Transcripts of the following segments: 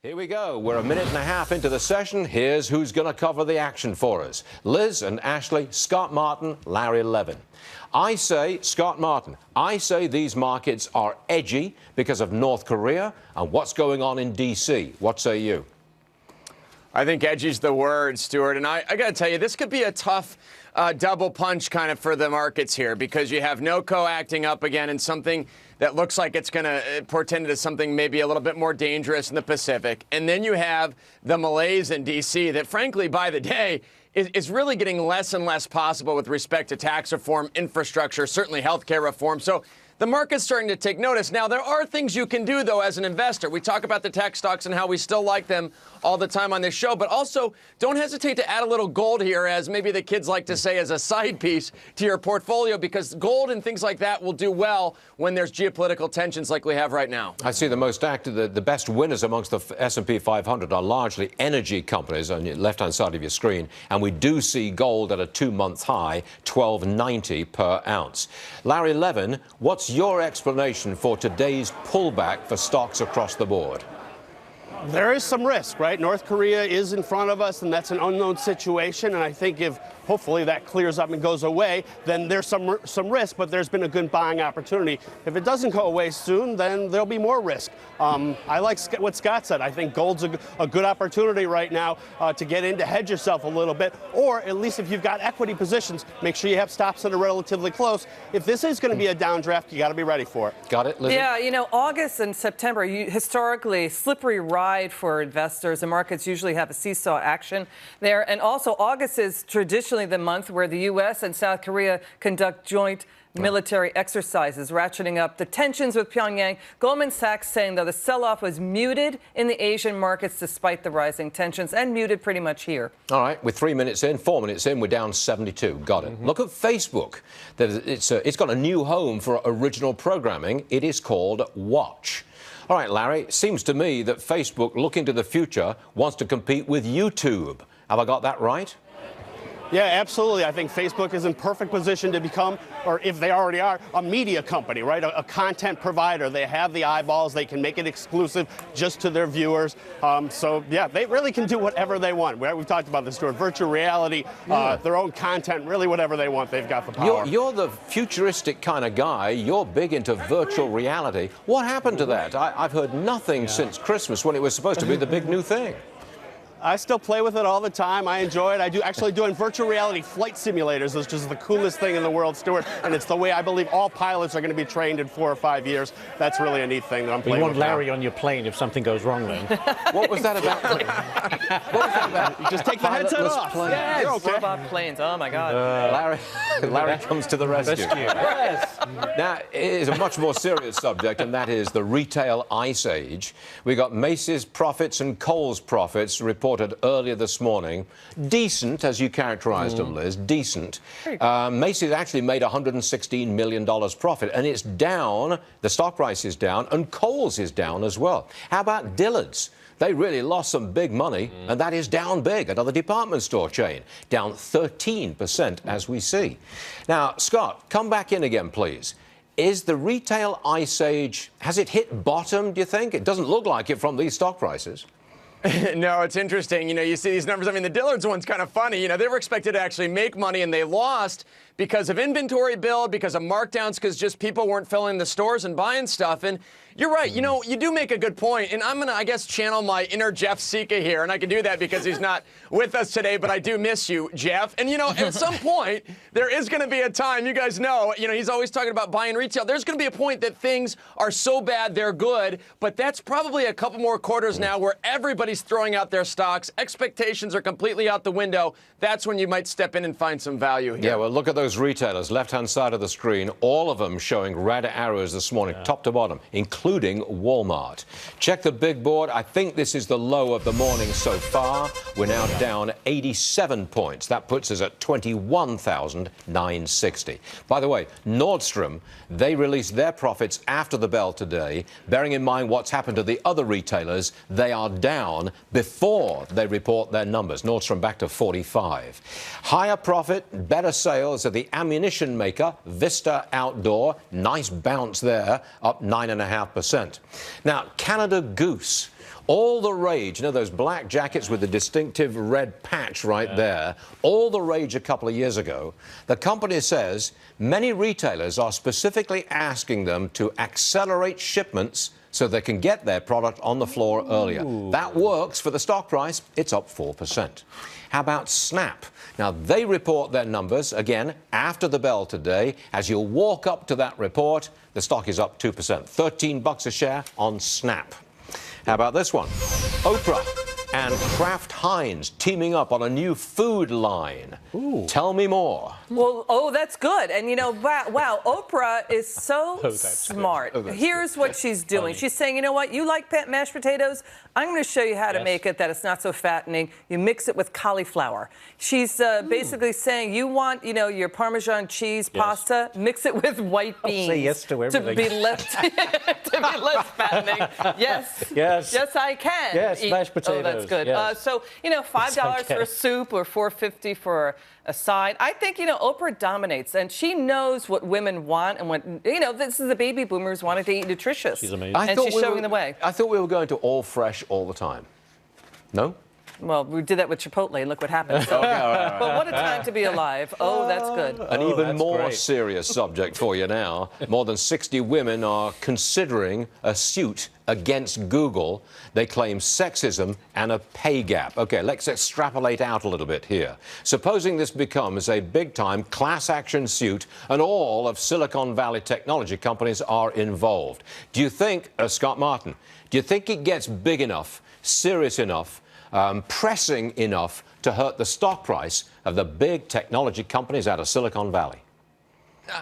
Here we go. We're a minute and a half into the session. Here's who's going to cover the action for us. Liz and Ashley, Scott Martin, Larry Levin. I say, Scott Martin, I say these markets are edgy because of North Korea and what's going on in D.C. What say you? I think edgy's the word, Stuart. And I got to tell you, this could be a tough double punch kind of for the markets here because you have NOCO acting up again and something that looks like it's going to portend to something maybe a little bit more dangerous in the Pacific. And then you have the malaise in D.C. that, frankly, by the day, is really getting less and less possible with respect to tax reform, infrastructure, certainly healthcare reform. So the market's starting to take notice. Now, there are things you can do, though, as an investor. We talk about the tech stocks and how we still like them all the time on this show, but also don't hesitate to add a little gold here, as maybe the kids like to say, as a side piece to your portfolio, because gold and things like that will do well when there's geopolitical tensions like we have right now. I see the most active, the best winners amongst the S&P 500 are largely energy companies on your left-hand side of your screen, and we do see gold at a two-month high, $12.90 per ounce. Larry Levin, what's your explanation for today's pullback for stocks across the board? There is some risk, right? North Korea is in front of us, and that's an unknown situation. And I think if hopefully that clears up and goes away, then there's some risk, but there's been a good buying opportunity. If it doesn't go away soon, then there'll be more risk. I like what Scott said. I think gold's a good opportunity right now to get in, to hedge yourself a little bit, or at least if you've got equity positions, make sure you have stops that are relatively close. If this is going to be a downdraft, you got to be ready for it. Got it, Lizzie? Yeah, you know, August and September, historically, slippery ride for investors. The markets usually have a seesaw action there. And also, August is traditionally the month where the U.S. and South Korea conduct joint military exercises, ratcheting up the tensions with Pyongyang. Goldman Sachs saying, though, the sell-off was muted in the Asian markets despite the rising tensions, and muted pretty much here. All right, we're 3 minutes in, 4 minutes in, we're down 72. Got it. Look at Facebook. It's got a new home for original programming. It is called Watch. All right, Larry, it seems to me that Facebook, looking to the future, wants to compete with YouTube. Have I got that right? Yeah, absolutely. I think Facebook is in perfect position to become, or if they already are, a media company, right? A content provider. They have the eyeballs. They can make it exclusive just to their viewers. So, yeah, they really can do whatever they want. We've talked about this, Stuart. Virtual reality, their own content, really whatever they want. They've got the power. You're the futuristic kind of guy. You're big into virtual reality. What happened to that? I've heard nothing since Christmas when it was supposed to be the big new thing. I still play with it all the time. I enjoy it. I do actually doing virtual reality flight simulators, which is the coolest thing in the world, Stuart. And it's the way I believe all pilots are going to be trained in 4 or 5 years. That's really a neat thing that I'm playing with. You want Larry on your plane if something goes wrong, then. What was that about? What was that about? You just take the headset off. Yes, you're okay. Robot planes. Oh my God. Larry comes to the rescue. Yes. Now, it is a much more serious subject, and that is the retail ice age. We got Macy's profits and Kohl's profits reported earlier this morning. Decent, as you characterized them, Liz, decent. Macy's actually made $116 million profit, and it's down. The stock price is down, and Kohl's is down as well. How about Dillard's? They really lost some big money, and that is down big. Another department store chain, down 13% as we see. Now, Scott, come back in again, please. Is the retail ice age, has it hit bottom, do you think? It doesn't look like it from these stock prices. No, it's interesting. You know, you see these numbers. I mean, the Dillard's one's kind of funny. You know, they were expected to actually make money, and they lost because of inventory build, because of markdowns, because just people weren't filling the stores and buying stuff. And you're right. You know, you do make a good point. And I'm going to, I guess, channel my inner Jeff Sika here. And I can do that because he's not with us today. But I do miss you, Jeff. And, you know, at some point, there is going to be a time, you guys know, he's always talking about buying retail. There's going to be a point that things are so bad they're good. But that's probably a couple more quarters now where everybody's throwing out their stocks. Expectations are completely out the window. That's when you might step in and find some value here. Yeah, well, look at those retailers, left-hand side of the screen, all of them showing red arrows this morning, top to bottom, including Walmart. Check the big board. I think this is the low of the morning so far. We're now down 87 points. That puts us at 21,960. By the way, Nordstrom, they released their profits after the bell today. Bearing in mind what's happened to the other retailers, they are down before they report their numbers. Nordstrom back to 45. Higher profit, better sales of the ammunition maker, Vista Outdoor. Nice bounce there, up 9.5%. Now, Canada Goose. All the rage, you know, those black jackets with the distinctive red patch right there, all the rage a couple of years ago. The company says many retailers are specifically asking them to accelerate shipments so they can get their product on the floor earlier. That works for the stock price. It's up 4%. How about Snap? Now, they report their numbers, again, after the bell today. As you walk up to that report, the stock is up 2%. $13 a share on Snap. How about this one? Oprah and Kraft Heinz teaming up on a new food line. Tell me more. Well, that's good. And, you know, wow, Oprah is so smart. Here's what she's doing. She's saying, you know what, you like mashed potatoes? I'm going to show you how to make it that it's not so fattening. You mix it with cauliflower. She's basically saying you want, you know, your Parmesan cheese pasta, mix it with white beans. Say yes to everything. To be less fattening. Yes. Yes. Yes, I can. Yes, mashed potatoes. Oh, that's good. Yes. So, you know, $5 for a soup or $4.50 for a side. I think, you know, Oprah dominates, and she knows what women want and what, you know, this is the baby boomers wanting to eat nutritious. She's amazing. And she's showing the way. I thought we were going to all fresh all the time. No? Well, we did that with Chipotle, and look what happened. So, but what a time to be alive. Oh, that's good. An even more great. serious subject for you now. More than 60 women are considering a suit against Google. They claim sexism and a pay gap. Okay, let's extrapolate out a little bit here. Supposing this becomes a big-time class action suit and all of Silicon Valley technology companies are involved. Do you think, Scott Martin, do you think it gets big enough, serious enough, pressing enough to hurt the stock price of the big technology companies out of Silicon Valley?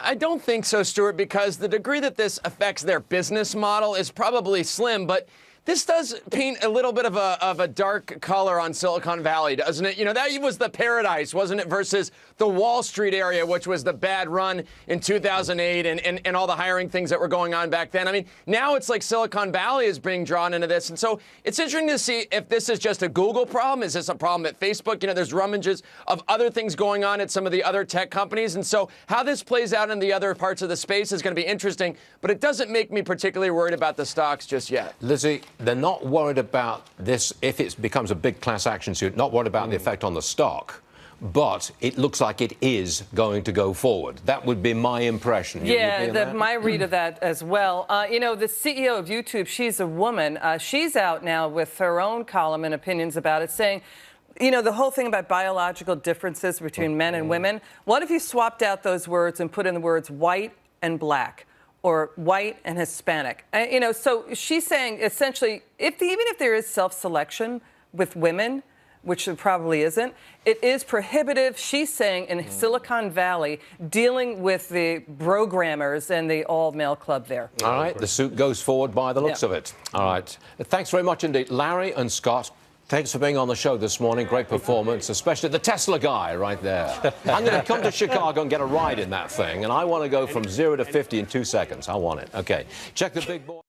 I don't think so, Stuart, because the degree that this affects their business model is probably slim, but this does paint a little bit of a dark color on Silicon Valley, doesn't it? You know, that was the paradise, wasn't it, versus the Wall Street area, which was the bad run in 2008 and all the hiring things that were going on back then. I mean, now it's like Silicon Valley is being drawn into this. And so it's interesting to see if this is just a Google problem. Is this a problem at Facebook? You know, there's rummages of other things going on at some of the other tech companies. And so how this plays out in the other parts of the space is going to be interesting. But it doesn't make me particularly worried about the stocks just yet. Lizzie, they're not worried about this if it becomes a big class action suit, not worried about the effect on the stock. But it looks like it is going to go forward. That would be my impression. Yeah, my read of that as well. You know, the CEO of YouTube, she's a woman. She's out now with her own column and opinions about it, saying, you know, the whole thing about biological differences between men and women. What if you swapped out those words and put in the words white and black? Or white and Hispanic. You know, so she's saying essentially, even if there is self-selection with women, which there probably isn't, it is prohibitive, she's saying, in Silicon Valley, dealing with the programmers and the all-male club there. All right, the suit goes forward by the looks of it. All right. Thanks very much indeed. Larry and Scott, thanks for being on the show this morning. Great performance, especially the Tesla guy right there. I'm going to come to Chicago and get a ride in that thing, and I want to go from 0 to 50 in 2 seconds. I want it. Okay. Check the big board.